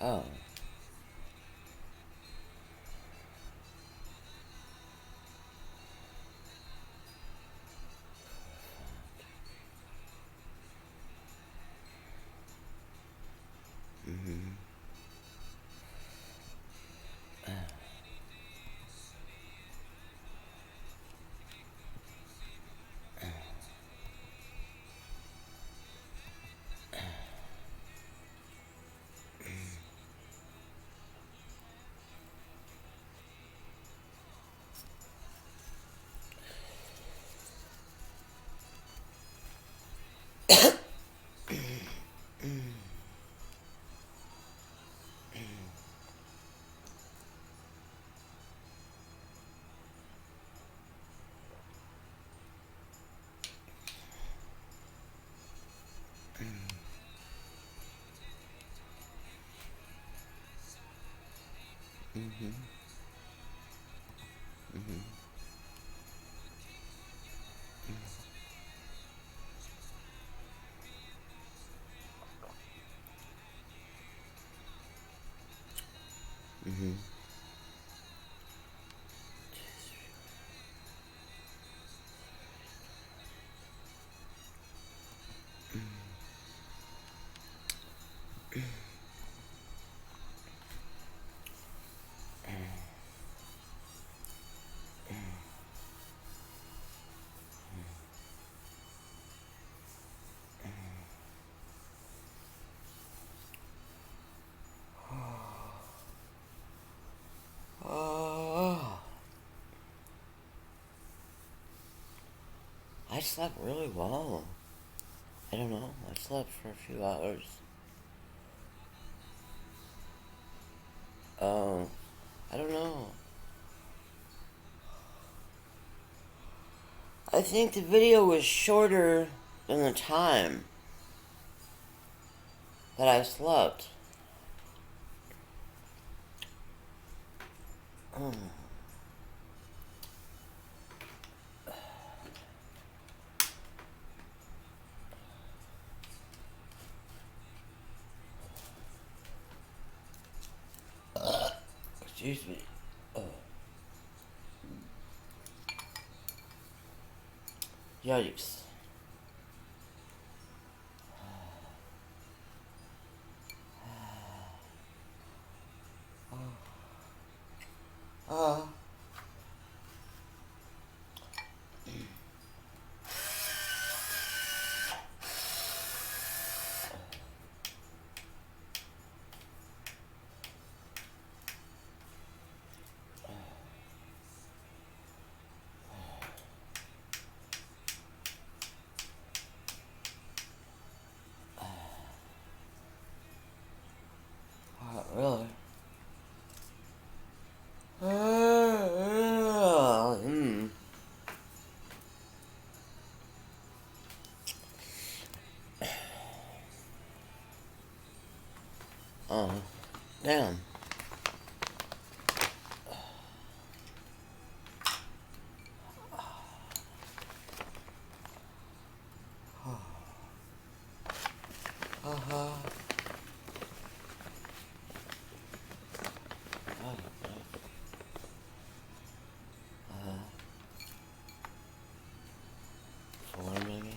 Oh. Mhm. Mhm. Mhm. Mhm. Oh. I slept really well. I don't know. I slept for a few hours. Oh. I don't know. I think the video was shorter than the time that I slept. Oh. Excuse me. Oh. Yikes. Uh. Really? Hmm. Oh. Damn. Uh-huh. Four maybe?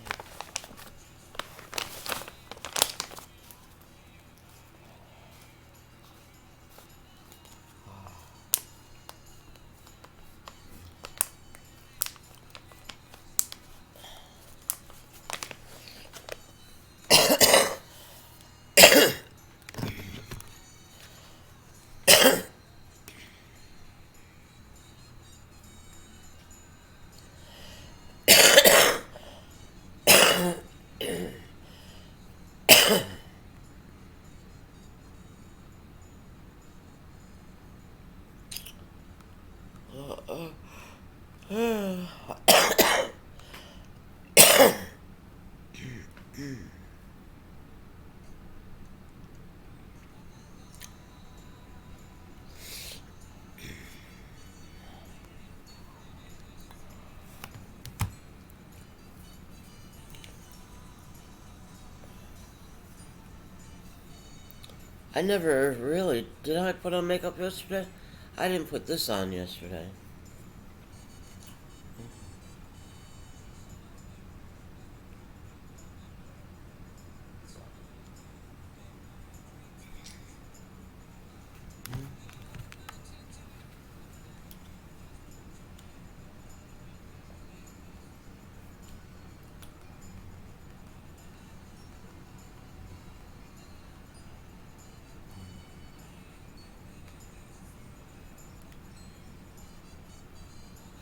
I never really. Did I put on makeup yesterday? I didn't put this on yesterday.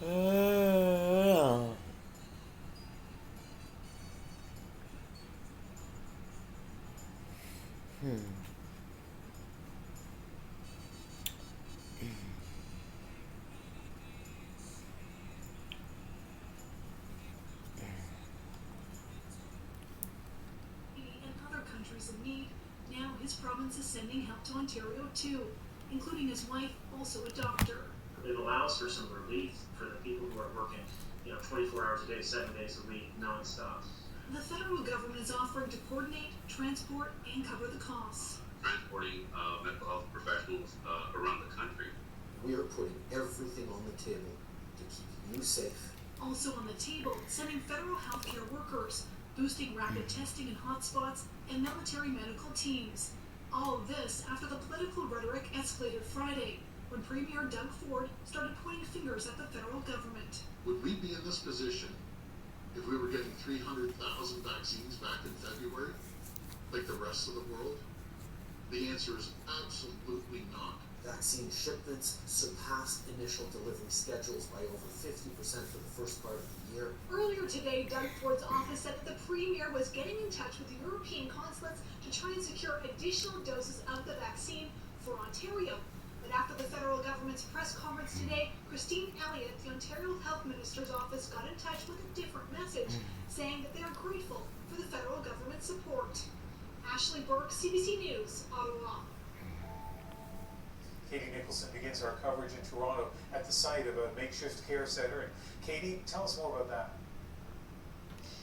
Uh, hmm. And other countries in need. Now his province is sending help to Ontario too, including his wife, also a doctor. It allows for some relief for the people who are working, 24 hours a day, 7 days a week, nonstop. The federal government is offering to coordinate, transport, and cover the costs. Transporting mental health professionals around the country. We are putting everything on the table to keep you safe. Also on the table, sending federal healthcare workers, boosting rapid testing in hotspots, and military medical teams. All of this after the political rhetoric escalated Friday, when Premier Doug Ford started pointing fingers at the federal government. Would we be in this position if we were getting 300,000 vaccines back in February, like the rest of the world? The answer is absolutely not. Vaccine shipments surpassed initial delivery schedules by over 50% for the first part of the year. Earlier today, Doug Ford's office said that the Premier was getting in touch with the European consulates to try and secure additional doses of the vaccine for Ontario. But after the federal government's press conference today, Christine Elliott, the Ontario Health Minister's office, got in touch with a different message, saying that they are grateful for the federal government's support. Ashley Burke, CBC News, Ottawa. Katie Nicholson begins our coverage in Toronto at the site of a makeshift care center. And Katie, tell us more about that.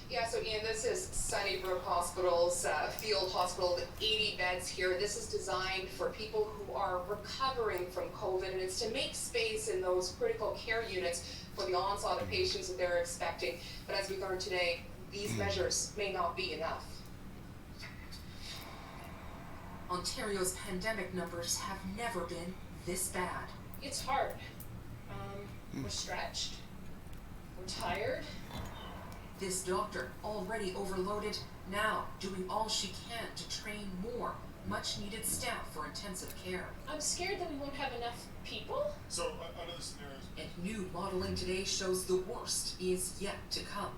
Yeah, so Ian, this is Sunnybrook Hospital's field hospital with 80 beds here. This is designed for people who are recovering from COVID, and it's to make space in those critical care units for the onslaught of patients that they're expecting. But as we learned today, these measures may not be enough. Ontario's pandemic numbers have never been this bad. It's hard. We're stretched. We're tired. This doctor, already overloaded, now doing all she can to train more much-needed staff for intensive care. I'm scared that we won't have enough people. So, under the scenarios, And new modeling today shows the worst is yet to come.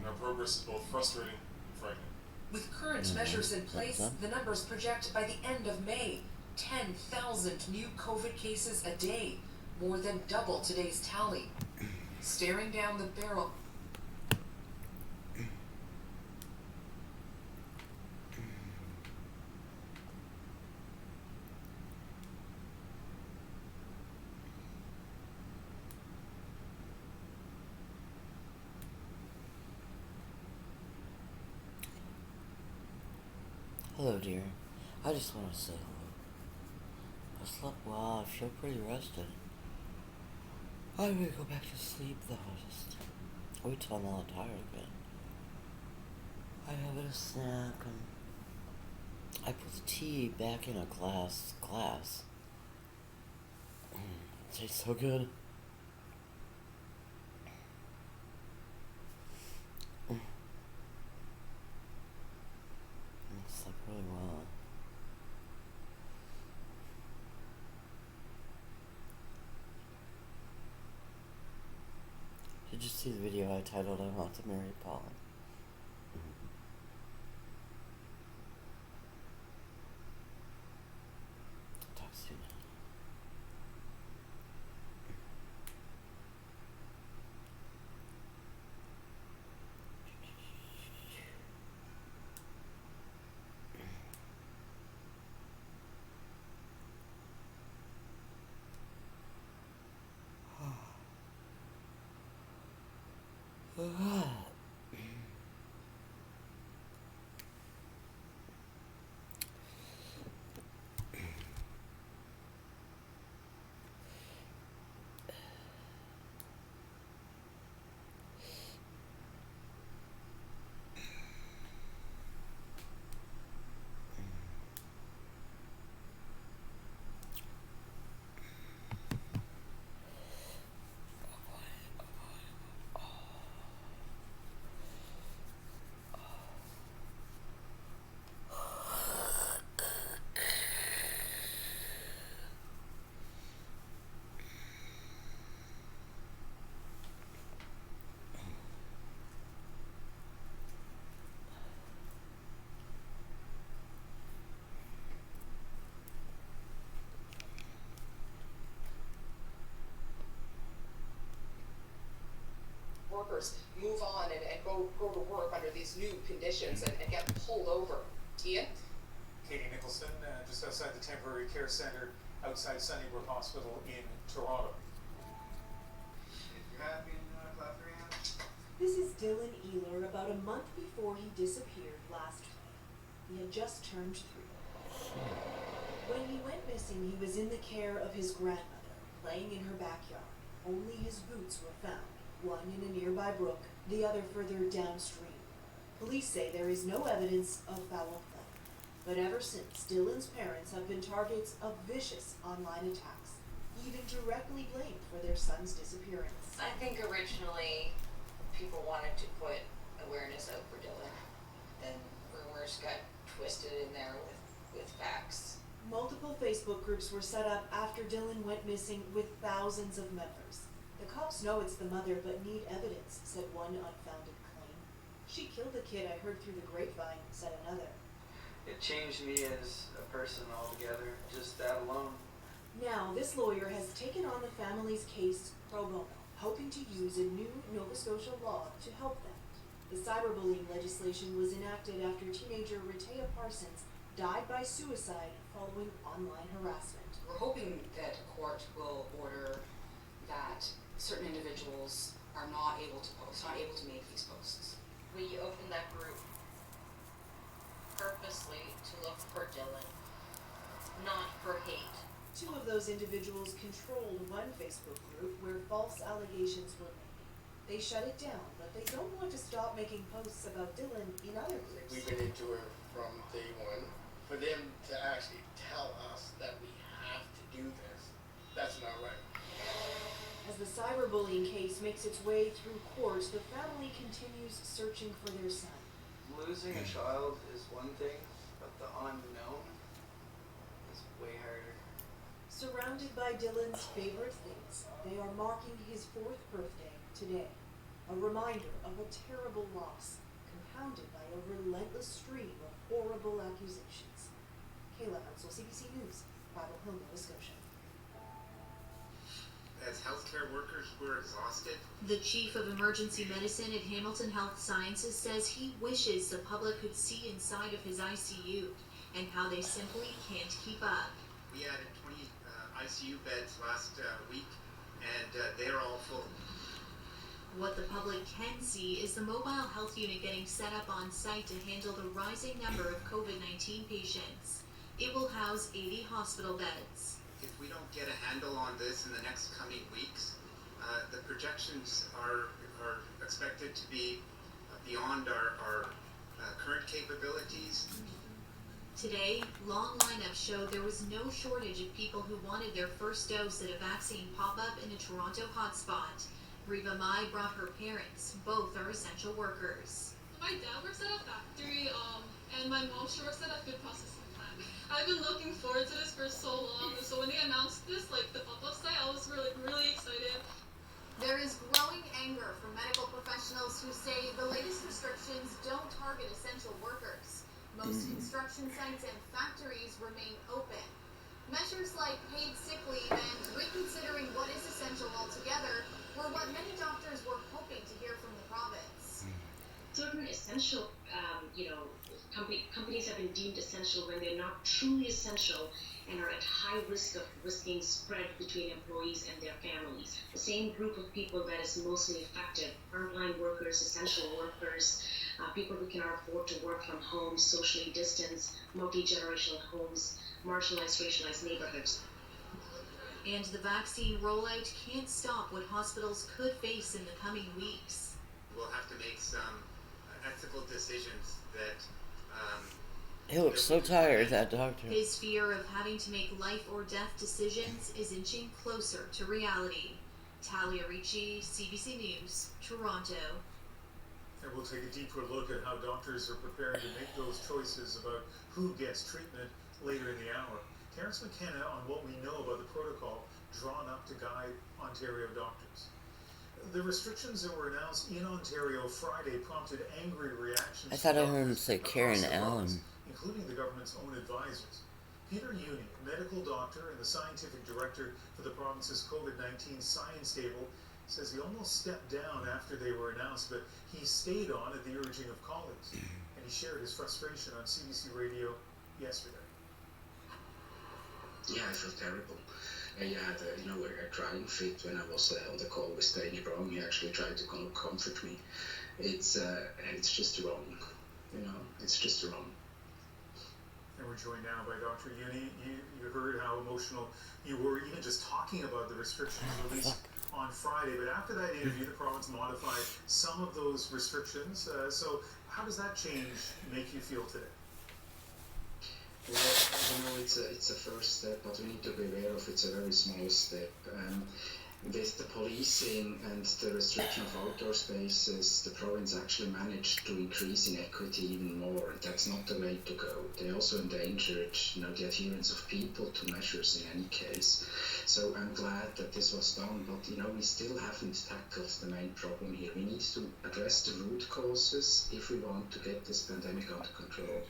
our progress is both frustrating and frightening. With current measures in place, the numbers project by the end of May, 10,000 new COVID cases a day, more than double today's tally. Staring down the barrel. Hello, dear. I just want to say hello. I slept well. I feel pretty rested. I'm gonna go back to sleep though. Just wait till I'm all tired again. I have a snack and I put the tea back in a glass. It tastes so good. I slept really well. Did you see the video I titled I Want to Marry Paul? Talk soon. workers move on and go to work under these new conditions and get pulled over. Ian? Katie Nicholson, just outside the temporary care centre outside Sunnybrook Hospital in Toronto. If you're happy and clap your hands. This is Dylan Ehler about a month before he disappeared last May. He had just turned 3. When he went missing, he was in the care of his grandmother, playing in her backyard. Only his boots were found, one in a nearby brook, the other further downstream. Police say there is no evidence of foul play. But ever since, Dylan's parents have been targets of vicious online attacks, even directly blamed for their son's disappearance. I think originally people wanted to put awareness out for Dylan. Then rumors got twisted in there with facts. Multiple Facebook groups were set up after Dylan went missing with thousands of members. The cops know it's the mother but need evidence, said one unfounded claim. She killed the kid I heard through the grapevine, said another. It changed me as a person altogether, just that alone. Now, this lawyer has taken on the family's case pro bono, hoping to use a new Nova Scotia law to help them. The cyberbullying legislation was enacted after teenager Rhea Parsons died by suicide following online harassment. We're hoping that a court will order that certain individuals are not able to post, not able to make these posts. We opened that group purposely to look for Dylan, not for hate. 2 of those individuals controlled one Facebook group where false allegations were made. They shut it down, but they don't want to stop making posts about Dylan in other groups. We've been into her from day one. For them to actually tell us that we have to do this, that's not right. As the cyberbullying case makes its way through court, the family continues searching for their son. Losing a child is one thing, but the unknown is way harder. Surrounded by Dylan's favorite things, they are marking his 4th birthday today. A reminder of a terrible loss, compounded by a relentless stream of horrible accusations. Kayla Hansel, CBC News, Bible Hill, Nova Scotia. As healthcare workers, we're exhausted. The chief of emergency medicine at Hamilton Health Sciences says he wishes the public could see inside of his ICU and how they simply can't keep up. We added 20 ICU beds last week, and they're all full. What the public can see is the mobile health unit getting set up on site to handle the rising number of COVID-19 patients. It will house 80 hospital beds. If we don't get a handle on this in the next coming weeks, the projections are expected to be beyond our current capabilities. Today, long lineups showed there was no shortage of people who wanted their first dose at a vaccine pop-up in a Toronto hotspot. Riva Mai brought her parents. Both are essential workers. My dad works at a factory, and my mom, she works at a food processing plant. I've been looking forward to this for so long, and so when they announced this, like the pop-up site, I was really excited. There is growing anger from medical professionals who say the latest restrictions don't target essential workers. Most construction sites and factories remain open. Measures like paid sick leave and reconsidering what is essential altogether were what many doctors were hoping to hear from the province. Certain essential, companies have been deemed essential when they're not truly essential and are at high risk of risking spread between employees and their families. The same group of people that is mostly affected, frontline workers, essential workers, people who cannot afford to work from home, socially distanced, multi-generational homes, marginalized, racialized neighborhoods. And the vaccine rollout can't stop what hospitals could face in the coming weeks. We'll have to make some ethical decisions that he looks so tired, that doctor. His fear of having to make life or death decisions is inching closer to reality. Talia Ricci, CBC News, Toronto. And we'll take a deeper look at how doctors are preparing to make those choices about who gets treatment later in the hour. Terence McKenna on what we know about the protocol drawn up to guide Ontario doctors. The restrictions that were announced in Ontario Friday prompted angry reactions. I thought I heard him say Karen Allen. Including the government's own advisors. Peter Uni, medical doctor and the scientific director for the province's COVID-19 science table, says he almost stepped down after they were announced, but he stayed on at the urging of colleagues, and he shared his frustration on CBC Radio yesterday. Yeah, I felt terrible. I had a crying fit when I was on the call with Danny Brown. He actually tried to kind of comfort me. It's just wrong, it's just wrong. And we're joined now by Dr. Uni. You heard how emotional you were even just talking about the restrictions released on Friday. But after that interview, the province modified some of those restrictions. So how does that change make you feel today? Well, it's a first step, but we need to be aware of it's a very small step. With the policing and the restriction of outdoor spaces, the province actually managed to increase inequity even more, and that's not the way to go. They also endangered, the adherence of people to measures in any case. So I'm glad that this was done, but we still haven't tackled the main problem here. We need to address the root causes if we want to get this pandemic under control.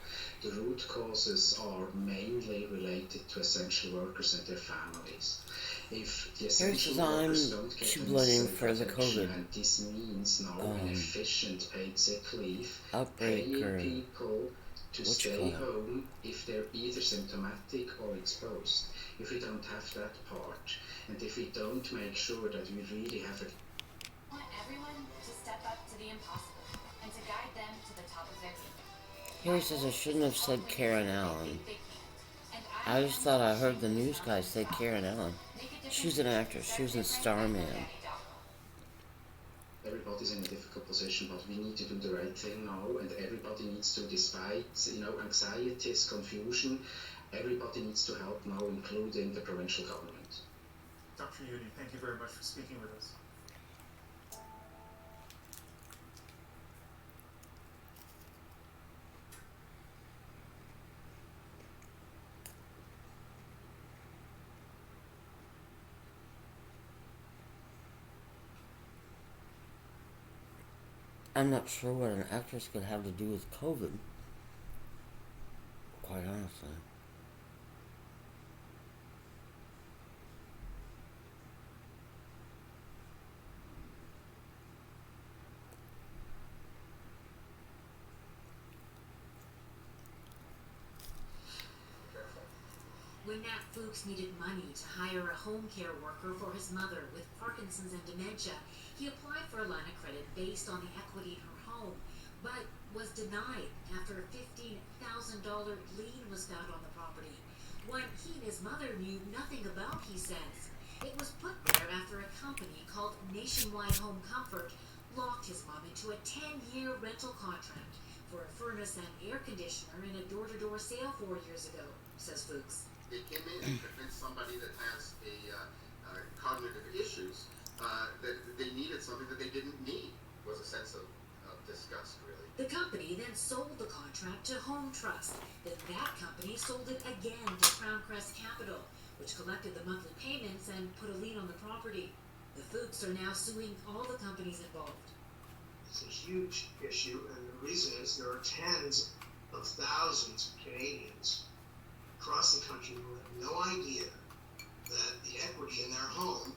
The root causes are mainly related to essential workers and their families. If the essential workers don't get any for the COVID and this means now an efficient paid sick leave, outbreak, paying people to stay home if they're either symptomatic or exposed. If we don't have that part, and if we don't make sure that we really have a... I want everyone to step up to the impossible and to guide them to the top of their game. Here he says I shouldn't have said Karen Allen. I just thought I heard the news guy say Karen Allen. She's an actress. She was in Starman. Everybody's in a difficult position, but we need to do the right thing now, and everybody needs to, despite anxieties, confusion, everybody needs to help now, including the provincial government. Dr. Uni, thank you very much for speaking with us. I'm not sure what an actress could have to do with COVID, quite honestly. When Nat Fuchs needed money to hire a home care worker for his mother with Parkinson's and dementia, he applied for a line of credit based on the equity in her home, but was denied after a $15,000 lien was found on the property. One he and his mother knew nothing about, he says. It was put there after a company called Nationwide Home Comfort locked his mom into a 10-year rental contract for a furnace and air conditioner in a door-to-door sale 4 years ago, says Fuchs. They came in and convinced somebody that has cognitive issues that they needed something that they didn't need. Was a sense of disgust, really. The company then sold the contract to Home Trust. Then that company sold it again to Crown Crest Capital, which collected the monthly payments and put a lien on the property. The Fuchs are now suing all the companies involved. It's a huge issue, and the reason is there are tens of thousands of Canadians across the country who have no idea that the equity in their home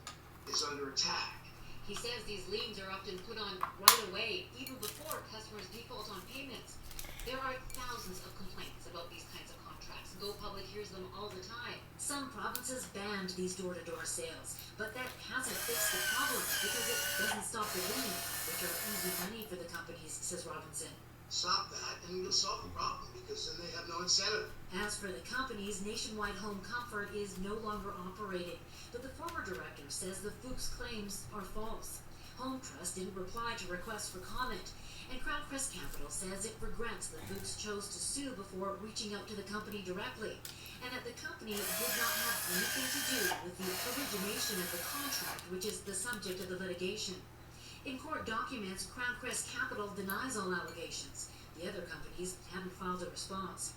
is under attack. He says these liens are often put on right away, even before customers default on payments. There are thousands of complaints about these kinds of contracts. Go Public hears them all the time. Some provinces banned these door-to-door sales, but that hasn't fixed the problem because it doesn't stop the liens, which are easy money for the companies, says Robinson. Stop that and you'll solve the problem because then they have no incentive. As for the companies, Nationwide Home Comfort is no longer operating, but the former director says the Fuchs claims are false. Home Trust didn't reply to requests for comment, and Crown Crest Capital says it regrets the Fuchs chose to sue before reaching out to the company directly, and that the company did not have anything to do with the origination of the contract, which is the subject of the litigation. In court documents, Crown Crest Capital denies all allegations. The other companies haven't filed a response.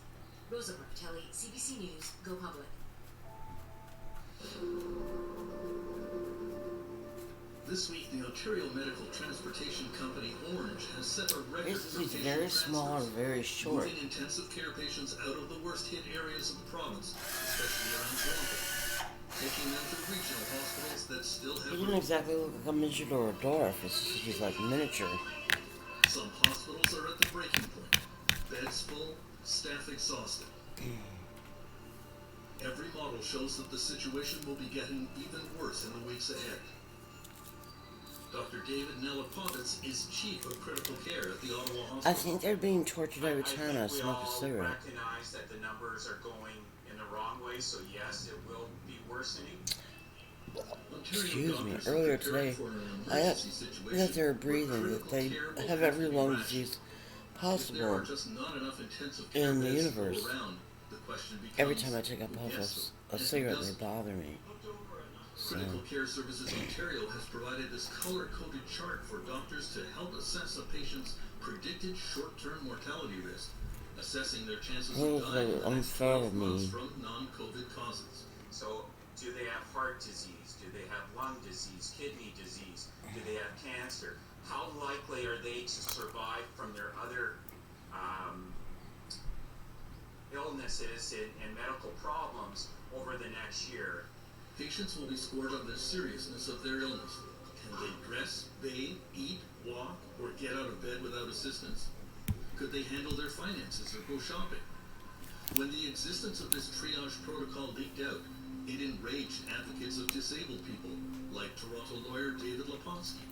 Rosa Martelli, CBC News, Go Public. This week, the Ontario Medical Transportation Company Orange has set a record for He's very small and very short. moving intensive care patients out of the worst hit areas of the province, especially around Toronto. taking them to regional hospitals that still have He didn't exactly look like a midget or a dwarf. He's like miniature. Some hospitals are at the breaking point. Beds full, staff exhausted. Every model shows that the situation will be getting even worse in the weeks ahead. Dr. David Nelapovitz is chief of critical care at the Ottawa Hospital. I think they're being tortured every time I smoke a cigarette. We recognize that the numbers are going in the wrong way, so yes, it will be worsening. Excuse me, earlier today, I thought that they were breathing, that they have every lung disease possible in the universe. Every time I take a puff of a cigarette, they bother me. So. Critical Care Services Ontario has provided this color-coded chart for doctors to help assess a patient's predicted short-term mortality risk, assessing their chances of dying in the next 12 months from non-COVID causes. So, do they have heart disease? Do they have lung disease, kidney disease? Do they have cancer? How likely are they to survive from their other illnesses and medical problems over the next year? Patients will be scored on the seriousness of their illness. Can they dress, bathe, eat, walk, or get out of bed without assistance? Could they handle their finances or go shopping? When the existence of this triage protocol leaked out, it enraged advocates of disabled people, like Toronto lawyer David Leponsky.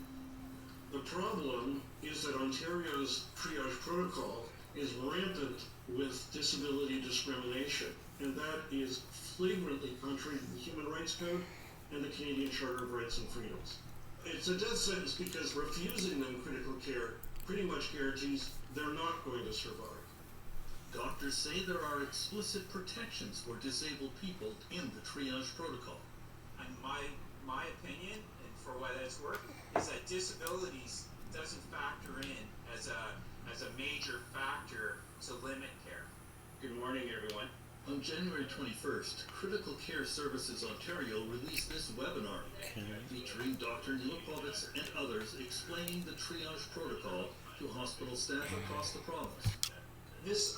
The problem is that Ontario's triage protocol is rampant with disability discrimination, and that is flagrantly contrary to the Human Rights Code and the Canadian Charter of Rights and Freedoms. It's a death sentence because refusing them critical care pretty much guarantees they're not going to survive. Doctors say there are explicit protections for disabled people in the triage protocol. And my opinion, and for what it's worth, is that disabilities doesn't factor in as a major factor to limit care. Good morning, everyone. On January 21st, Critical Care Services Ontario released this webinar featuring Dr. Nelapovitz and others explaining the triage protocol to hospital staff across the province. This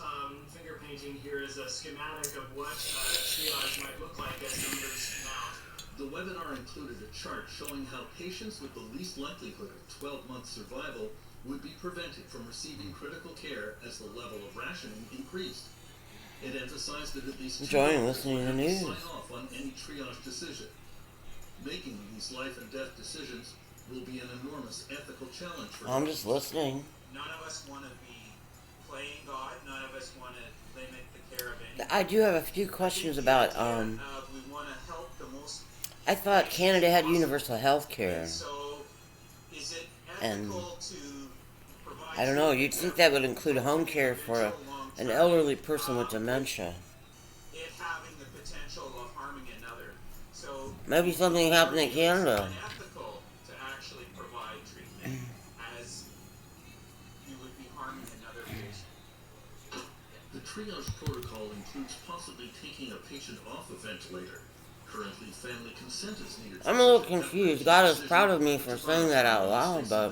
finger painting here is a schematic of what triage might look like as numbers mount. The webinar included a chart showing how patients with the least likelihood of 12-month survival would be prevented from receiving critical care as the level of rationing increased. It emphasized that at least enjoying listening to the news. Sign off on any triage decision. Making these life and death decisions will be an enormous ethical challenge for I'm just listening. None of us want to be playing God. None of us want to limit the care of anyone. I do have a few questions about we want to help the most. I thought Canada had universal health care. So is it and ethical to provide I don't know, you'd think that would include home care for an elderly person with dementia. It having the potential of harming another. So Maybe something happened in Canada. It's unethical to actually provide treatment as you would be harming another patient. The triage protocol includes possibly taking a patient off a ventilator. Currently, family consent is needed. I'm a little confused. God is proud of me for saying that out loud, but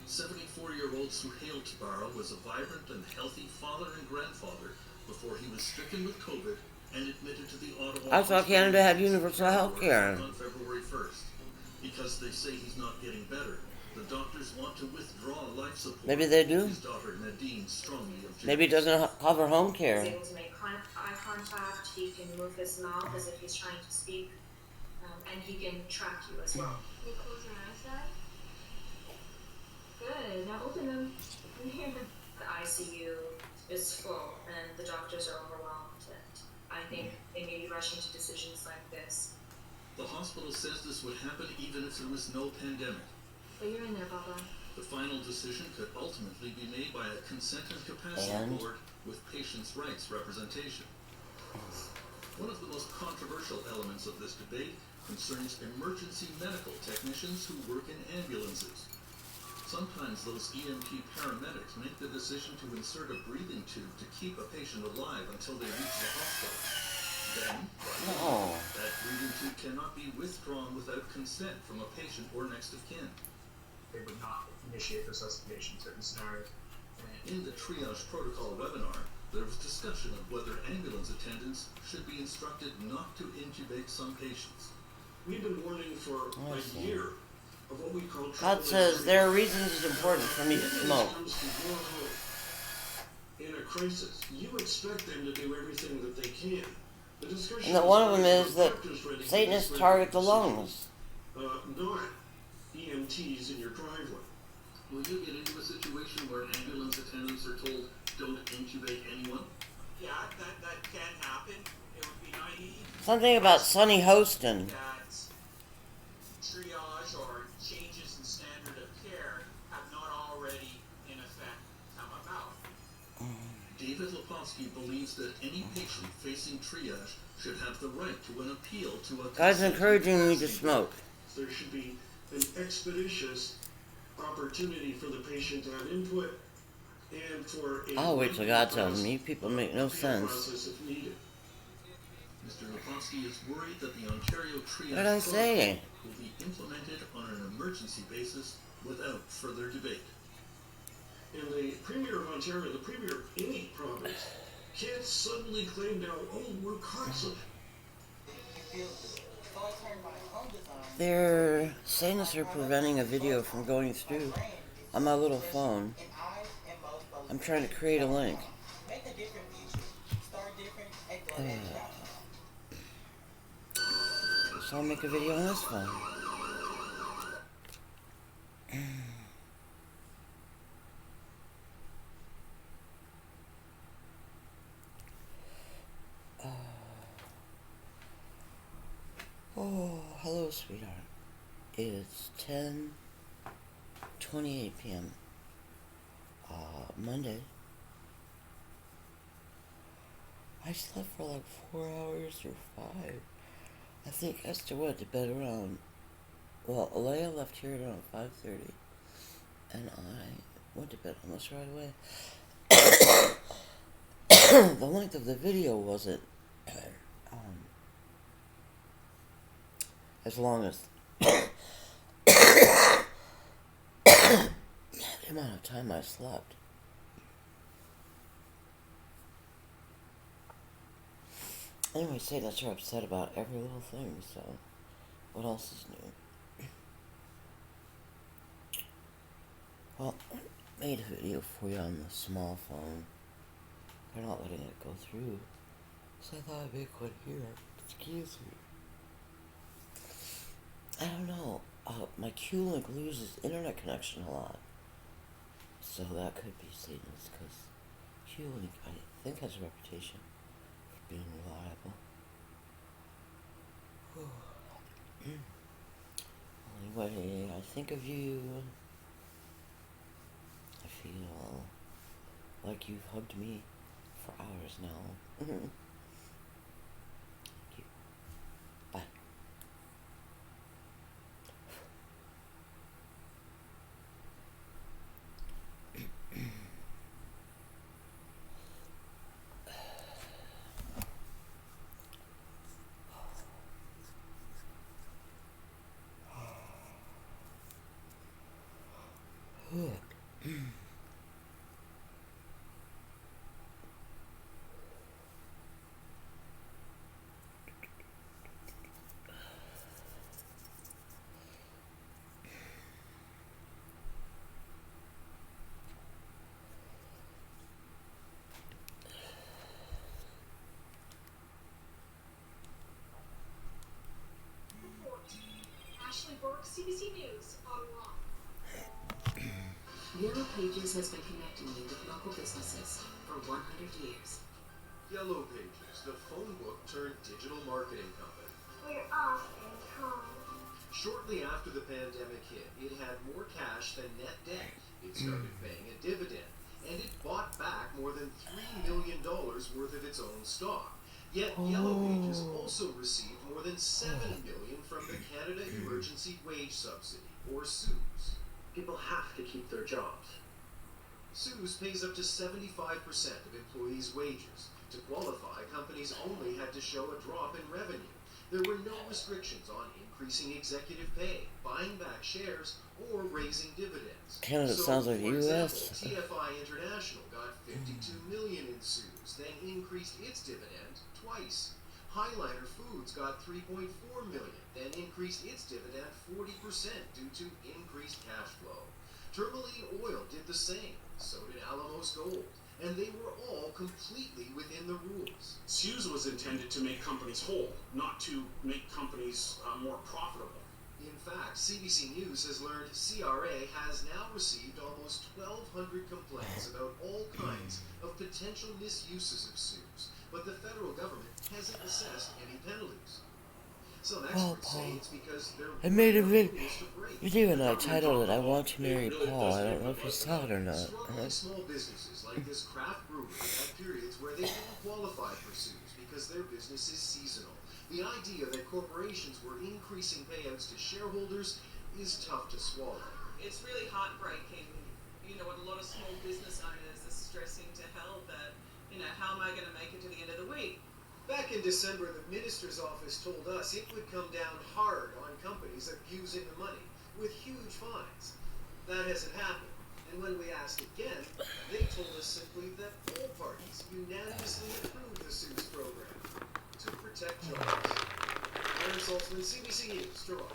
74-year-old Suhail Tabara was a vibrant and healthy father and grandfather before he was stricken with COVID and admitted to the Ottawa I thought Canada had universal health care. on February 1st. Because they say he's not getting better, the doctors want to withdraw life support. Maybe they do. His daughter Nadine strongly objects. Maybe it doesn't cover home care. He's able to make eye contact, he can move his mouth as if he's trying to speak, and he can track you as well. Can you close your eyes, Dad? Good, now open them. The ICU is full and the doctors are overwhelmed, and I think they may be rushing to decisions like this. The hospital says this would happen even if there was no pandemic. But you're in there, Baba. The final decision could ultimately be made by a consent and capacity board with patients' rights representation. One of the most controversial elements of this debate concerns emergency medical technicians who work in ambulances. Sometimes those EMT paramedics make the decision to insert a breathing tube to keep a patient alive until they reach the hospital. Then, that breathing tube cannot be withdrawn without consent from a patient or next of kin. They would not initiate resuscitation in certain scenarios. In the triage protocol webinar, there was discussion of whether ambulance attendants should be instructed not to intubate some patients. We've been warning for a year of what we call God says there are reasons it's important for me to smoke. In a crisis, you expect them to do everything that they can. The discussion And that one of them is that Satanists target the lungs. Not EMTs in your driveway. Will you get into a situation where ambulance attendants are told don't intubate anyone? Yeah, that can happen. It would be naive. Something about Sonny Hostin. That triage or changes in standard of care have not already, in effect, come about. David Lepofsky believes that any patient facing triage should have the right to an appeal to a... God's encouraging me to smoke. There should be an expeditious opportunity for the patient to have input and for a... I'll wait till God tells me. People make no sense. Mr. Lepofsky is worried that the Ontario triage What did I say? will be implemented on an emergency basis without further debate. And the Premier of Ontario, the Premier of any province, can't suddenly claim now, oh, we're constantly... They're saying this are preventing a video from going through on my little phone. I'm trying to create a link. So I'll make a video on this phone. Oh, hello, sweetheart. It's 10:28 p.m. Monday. I slept for like 4 hours or 5. I think Esther went to bed around, well, Alea left here around 5:30, and I went to bed almost right away. The length of the video wasn't as long as the amount of time I slept. Anyway, say that you're upset about every little thing, so what else is new? Well, I made a video for you on the small phone. They're not letting it go through, so I thought I'd make one here. Excuse me. I don't know. My Q-Link loses internet connection a lot, so that could be Satan's, because Q-Link, I think, has a reputation for being reliable. Anyway, I think of you. I feel like you've hugged me for hours now. Thank you. Bye. Ashley Burke, CBC News, Ottawa. Yellow Pages has been connecting you with local businesses for 100 years. Yellow Pages, the phone book turned digital marketing company. We're off and home. Shortly after the pandemic hit, it had more cash than net debt. It started paying a dividend, and it bought back more than $3 million worth of its own stock. Yet Yellow Pages also received more than $7 million from the Canada Emergency Wage Subsidy, or CEWS. People have to keep their jobs. CEWS pays up to 75% of employees' wages. To qualify, companies only had to show a drop in revenue. There were no restrictions on increasing executive pay, buying back shares, or raising dividends. Canada sounds like the U.S. TFI International got $52 million in CEWS, then increased its dividend twice. Highliner Foods got $3.4 million, then increased its dividend 40% due to increased cash flow. Tourmaline Oil did the same, so did Alamos Gold, and they were all completely within the rules. CEWS was intended to make companies whole, not to make companies more profitable. In fact, CBC News has learned CRA has now received almost 1,200 complaints about all kinds of potential misuses of CEWS, but the federal government hasn't assessed any penalties. Some experts say it's because I made a video and I titled it, I Want to Marry Paul. I don't know if you saw it or not. Struggling small businesses like this craft brewery had periods where they didn't qualify for CEWS because their business is seasonal. The idea that corporations were increasing payouts to shareholders is tough to swallow. It's really heartbreaking, what a lot of small business owners are stressing to hell that, how am I going to make it to the end of the week? Back in December, the minister's office told us it would come down hard on companies abusing the money, with huge fines. That hasn't happened, and when we asked again, they told us simply that all parties unanimously approved the CEWS program to protect jobs. Aaron Saltzman, CBC News, Toronto.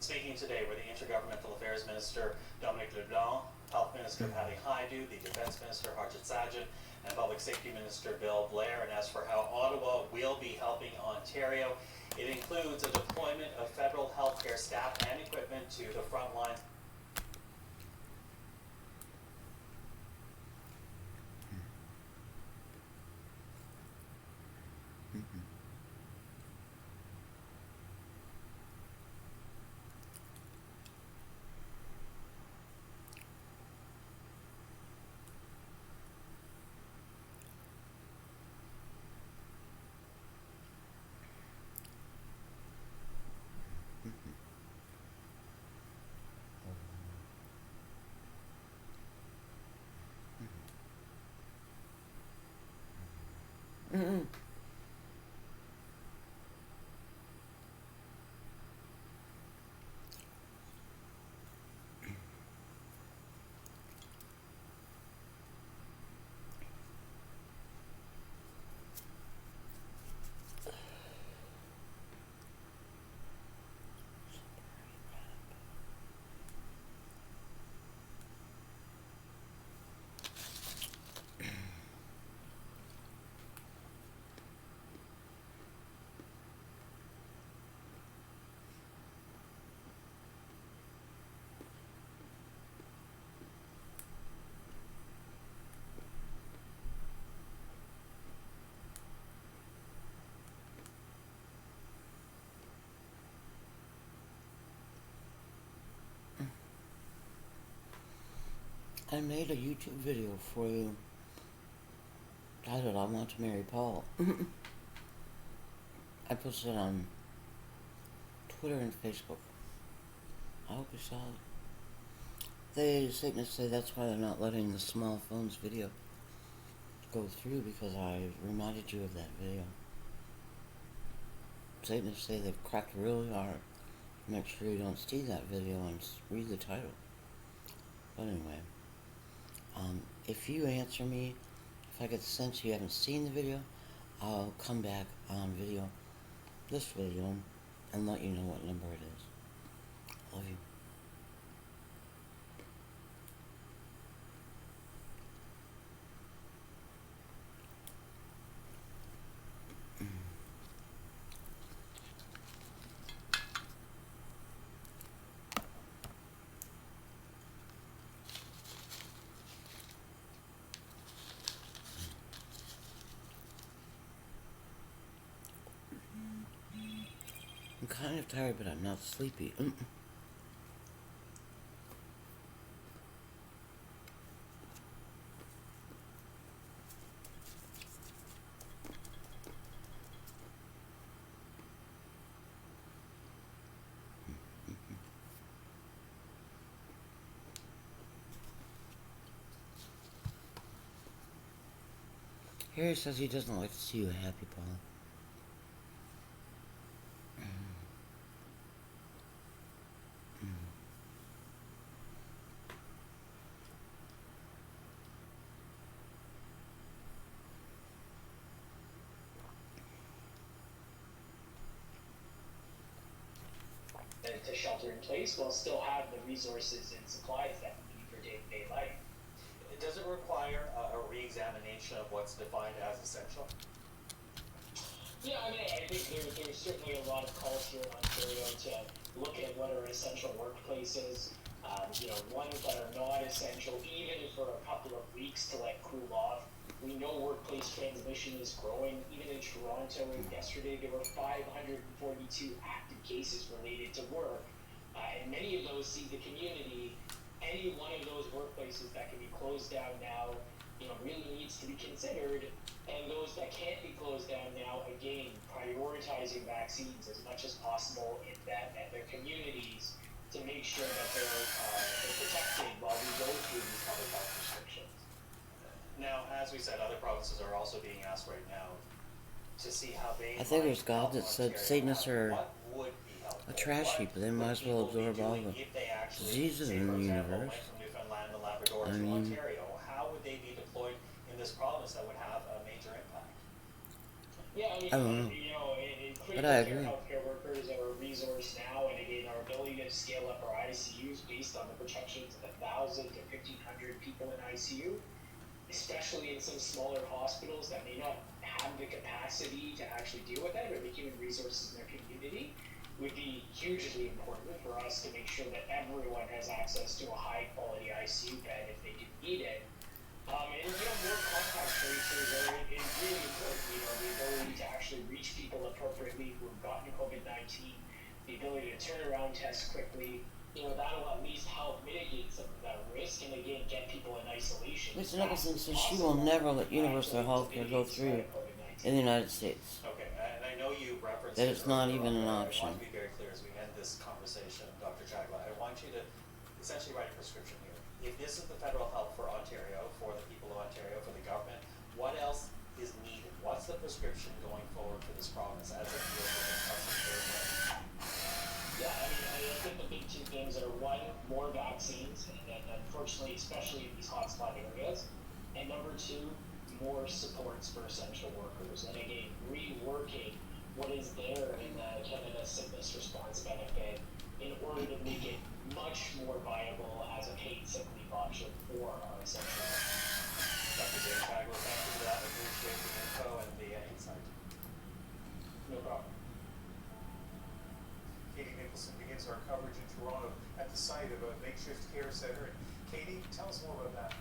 Speaking today were the Intergovernmental Affairs Minister Dominic LeBlanc, Health Minister Patty Hajdu, the Defense Minister Harjit Sajjan, and Public Safety Minister Bill Blair. And as for how Ottawa will be helping Ontario, it includes a deployment of federal healthcare staff and equipment to the front lines. Mm-mm. I made a YouTube video for you titled I Want to Marry Paul. I posted it on Twitter and Facebook. I hope you saw it. The Satanists say that's why they're not letting the small phones video go through, because I reminded you of that video. Satanists say they've cracked really hard. Make sure you don't see that video and read the title. But anyway, if you answer me, if I get the sense you haven't seen the video, I'll come back on video, this video, and let you know what number it is. Love you. I'm kind of tired, but I'm not sleepy. Harry says he doesn't like to see you happy, Paul. To shelter in place while still have the resources and supplies that we need for day-to-day life. Does it require a re-examination of what's defined as essential? Yeah, I mean, I think there's certainly a lot of calls here in Ontario to look at what are essential workplaces, ones that are not essential, even if for a couple of weeks to let cool off. We know workplace transmission is growing. Even in Toronto, yesterday there were 542 active cases related to work, and many of those see the community. Any one of those workplaces that can be closed down now, really needs to be considered. And those that can't be closed down now, again, prioritizing vaccines as much as possible in them and their communities to make sure that they're protected while we go through these public health restrictions. Now, as we said, other provinces are also being asked right now to see how they. I think there's God that said Satanists are a trash heap, but they might as well absorb all the diseases in the universe. I mean, how would they be deployed in this province that would have a major impact? Yeah, I don't know. But I agree. Healthcare workers are a resource now, and again, our ability to scale up our ICUs based on the projections of 1,000 to 1,500 people in ICU, especially in some smaller hospitals that may not have the capacity to actually deal with that, or the human resources in their community, would be hugely important for us to make sure that everyone has access to a high-quality ICU bed if they do need it. And more contact tracers are really important. The ability to actually reach people appropriately who have gotten COVID-19, the ability to turn around tests quickly. That'll at least help mitigate some of that risk, and again, get people in isolation. Mr. Nicholson says she will never let universal health care go through in the United States. Okay, and I know you referenced that it's not even an option. I want to be very clear as we end this conversation, Dr. Chagla. I want you to essentially write a prescription here. If this is the federal help for Ontario, for the people of Ontario, for the government, what else is needed? What's the prescription going forward for this province as it deals with the custom care way? Yeah, I think the big two things are, one, more vaccines, and unfortunately, especially in these hotspot areas, and number two, more supports for essential workers. And again, reworking what is there in the Canada Sickness Response Benefit in order to make it much more viable as a paid sick leave option for our essential workers. Dr. David Chagla, thank you for that. I appreciate the info and the insight. No problem. Katie Nicholson begins our coverage in Toronto at the site of a makeshift care center. And Katie, tell us more about that.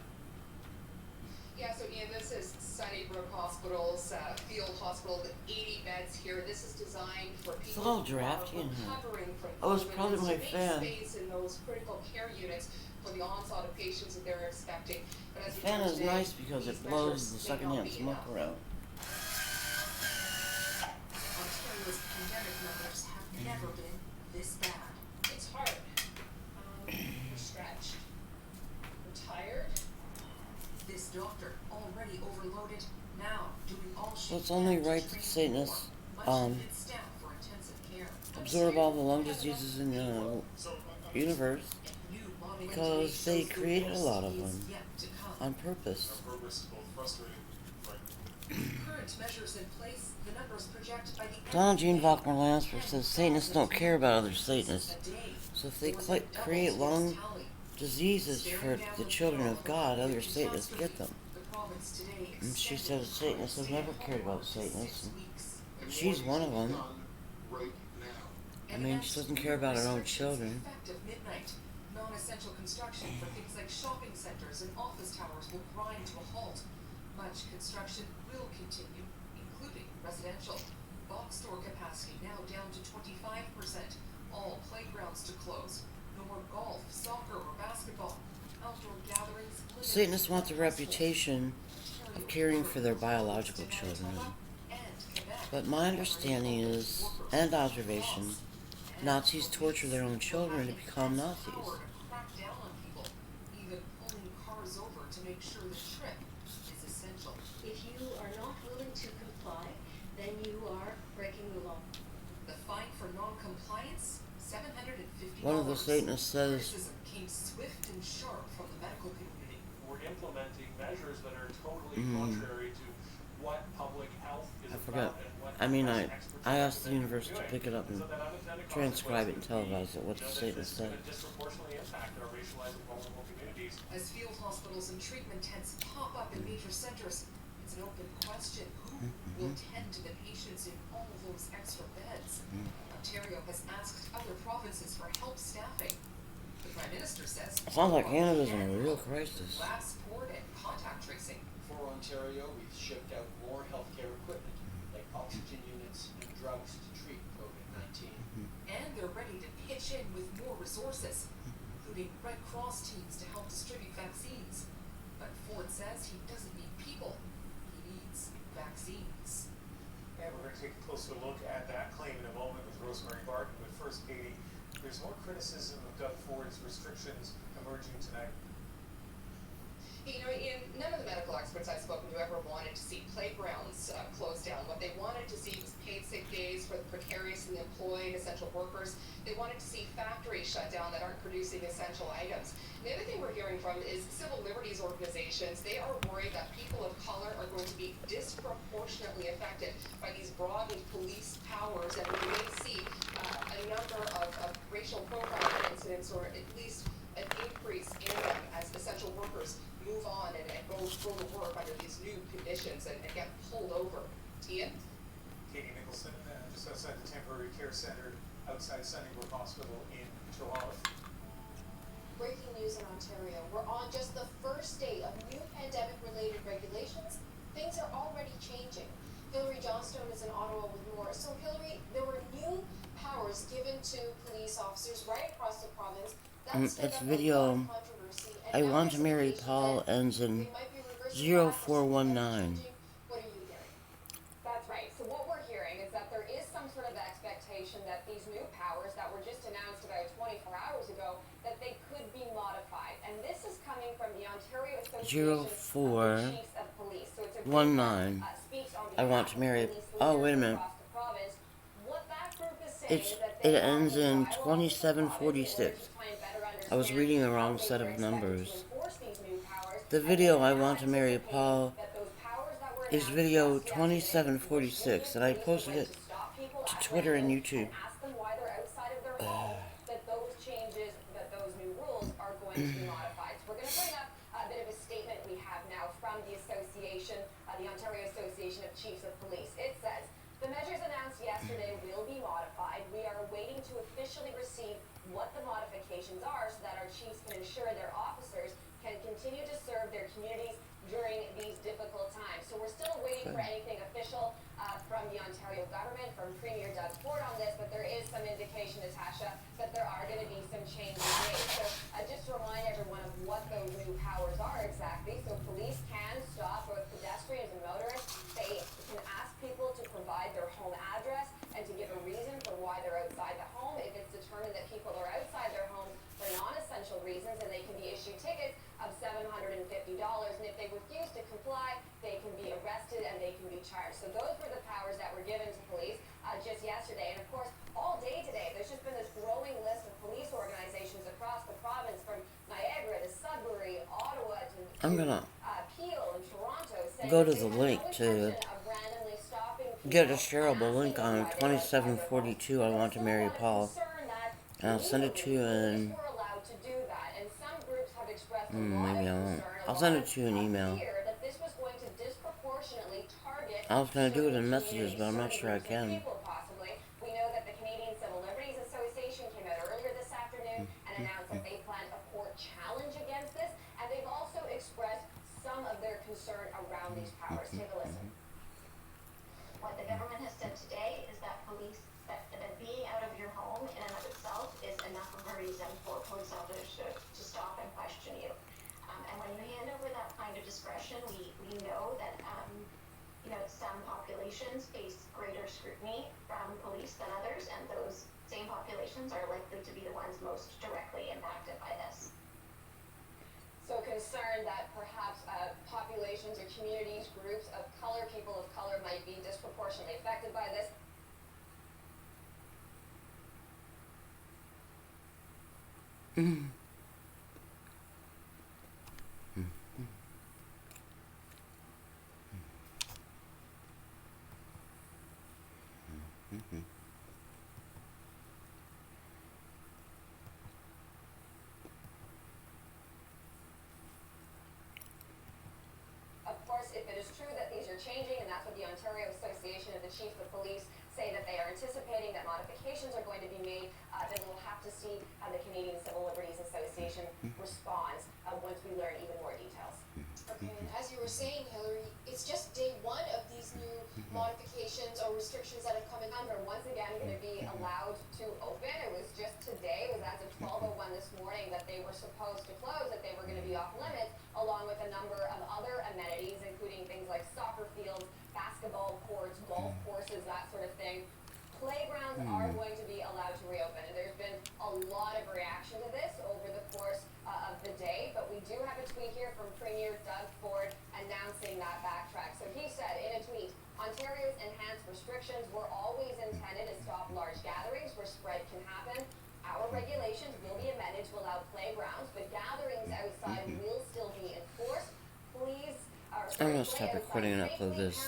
Yeah, so Ian, this is Sunnybrook Hospital's field hospital with 80 beds here. This is designed for It's a people little who are drafty in here. recovering from Oh, it's COVID. probably It's my to make fan. space in those critical care units for the onslaught of patients that they're expecting. But as The we fan heard is today, nice because these it blows measures the may not secondhand be smoke enough. around. Ontario's pandemic numbers have never been this bad. It's hard. We're stretched. We're tired. This doctor, already overloaded, now doing all she So it's only can to right that train Satanists much needed staff for intensive care. absorb all the lung diseases in the universe because they created a lot of them on purpose. Current measures in place, the numbers project by the Donald Jean Valkmer Lansford says Satanists don't care about other Satanists. So if they create lung diseases for the children of God, other Satanists get them. And she says Satanists have never cared about Satanists. And she's one of them. I mean, she doesn't care about her own children. Non-essential construction for things like shopping centers and office towers will grind to a halt. Much construction will continue, including residential. Box store capacity now down to 25%. All playgrounds to close. No more golf, soccer, or basketball. Outdoor gatherings. Satanists want the reputation of caring for their biological children. But my understanding is, and observation, Nazis torture their own children to become Nazis. Crack down on people, even pulling cars over to make sure the trip is essential. If you are not One of the Satanists says, criticism came swift and sharp from the medical community. We're implementing measures that are totally contrary to what public health is I forgot. about and what I mean, experts I are asked the universe to pick it up and so that unintended transcribe it and consequences televise it, what the that Satanists this is said. going to disproportionately impact our racialized and vulnerable communities. As field hospitals and treatment tents pop up in major centers, it's an open question. Who will tend to the patients in all those extra beds? Ontario has asked other provinces for help staffing. The Prime Minister says It sounds like Canada's in a real crisis. lab support and contact tracing. For Ontario, we've shipped out more healthcare equipment, like oxygen units and drugs to treat COVID-19. And they're ready to pitch in with more resources, including Red Cross teams to help distribute vaccines. But Ford says he doesn't need people, he needs vaccines. And we're going to take a closer look at that claim in a moment with Rosemary Barton. But first, Katie, there's more criticism of Doug Ford's restrictions emerging tonight. You know, Ian, none of the medical experts I've spoken to ever wanted to see playgrounds closed down. What they wanted to see was paid sick days for the precariously employed essential workers. They wanted to see factories shut down that aren't producing essential items. And the other thing we're hearing from is civil liberties organizations. They are worried that people of color are going to be disproportionately affected by these broadened police powers, and we may see a number of racial profiling incidents, or at least an increase in them as essential workers move on and go to work under these new conditions and get pulled over. Ian? Katie Nicholson, just outside the Temporary Care Centre outside Sunnybrook Hospital in Toronto. Breaking news in Ontario. We're on just the first day of new pandemic-related regulations. Things are already changing. Hillary Johnstone is in Ottawa with more. So Hillary, there were new powers given to police officers right across the province. It's video. I Want to Marry Paul ends in 0419. That's right. So what we're hearing is that there is some sort of expectation that these new powers that were just announced about 24 hours ago, that they could be modified. And this is coming from the Ontario Association of Chiefs of Police. So it's a group that speaks on I Want to Marry. Oh, wait a minute. What that group is saying is that It ends in 2746. I was reading the wrong set of numbers. The video I Want to Marry Paul is video 2746, and I posted it to Twitter and YouTube. that those changes, that those new rules are going to be modified. So we're going to bring up a bit of a statement we have now from the association, the Ontario Association of Chiefs of Police. It says, the measures announced yesterday will be modified. We are waiting to officially receive what the modifications are so that our chiefs can ensure their officers can continue to serve their communities during these difficult times. So we're still waiting for anything official from the Ontario government, from Premier Doug Ford on this, but there is some indication, Natasha, that there are going to be some changes made. So just to remind everyone of what those new powers are exactly. So police can stop both pedestrians and motorists. They can ask people to provide their home address and to give a reason for why they're outside the home. If it's determined that people are outside their homes for non-essential reasons, and they can be issued tickets of $750. And if they refuse to comply, they can be arrested and they can be charged. So those were the powers that were given to police just yesterday. And of course, all day today, there's just been this growing list of police organizations across the province, from Niagara to Sudbury, Ottawa to I'm gonna Peel and Toronto, go to the link to get a shareable link on 2742 I Want to Marry Paul, and I'll send it to you in maybe I won't. I'll send it to you in email. I was going to do it in messages, but I'm not sure I can. We know that the Canadian Civil Liberties Association came out earlier this afternoon and announced that they plan a court challenge against this, and they've also expressed some of their concern around these powers. Take a listen. What the government has said today is that that being out of your home in and of itself is enough of a reason for police officers to stop and question you. And when you hand over that kind of discretion, we know that some populations face greater scrutiny from police than others, and those same populations are likely to be the ones most directly impacted by this. So concerned that perhaps populations or communities, groups of color, people of color might be disproportionately affected by this. Of course, if it is true that these are changing, and that's what the Ontario Association of the Chiefs of Police say that they are anticipating that modifications are going to be made, then we'll have to see how the Canadian Civil Liberties Association responds once we learn even more details. Okay, and as you were saying, Hillary, it's just day one of these new modifications or restrictions that have come in. Are once again going to be allowed to open. It was just today, it was as of 12:01 this morning that they were supposed to close, that they were going to be off limits, along with a number of other amenities, including things like soccer fields, basketball courts, golf courses, that sort of thing. Playgrounds are going to be allowed to reopen, and there's been a lot of reaction to this over the course of the day, but we do have a tweet here from Premier Doug Ford announcing that backtrack. So he said in a tweet, Ontario's enhanced restrictions were always intended to stop large gatherings where spread can happen. Our regulations will be amended to allow playgrounds, but gatherings outside will still be enforced. Please, I'm gonna stop recording and upload this.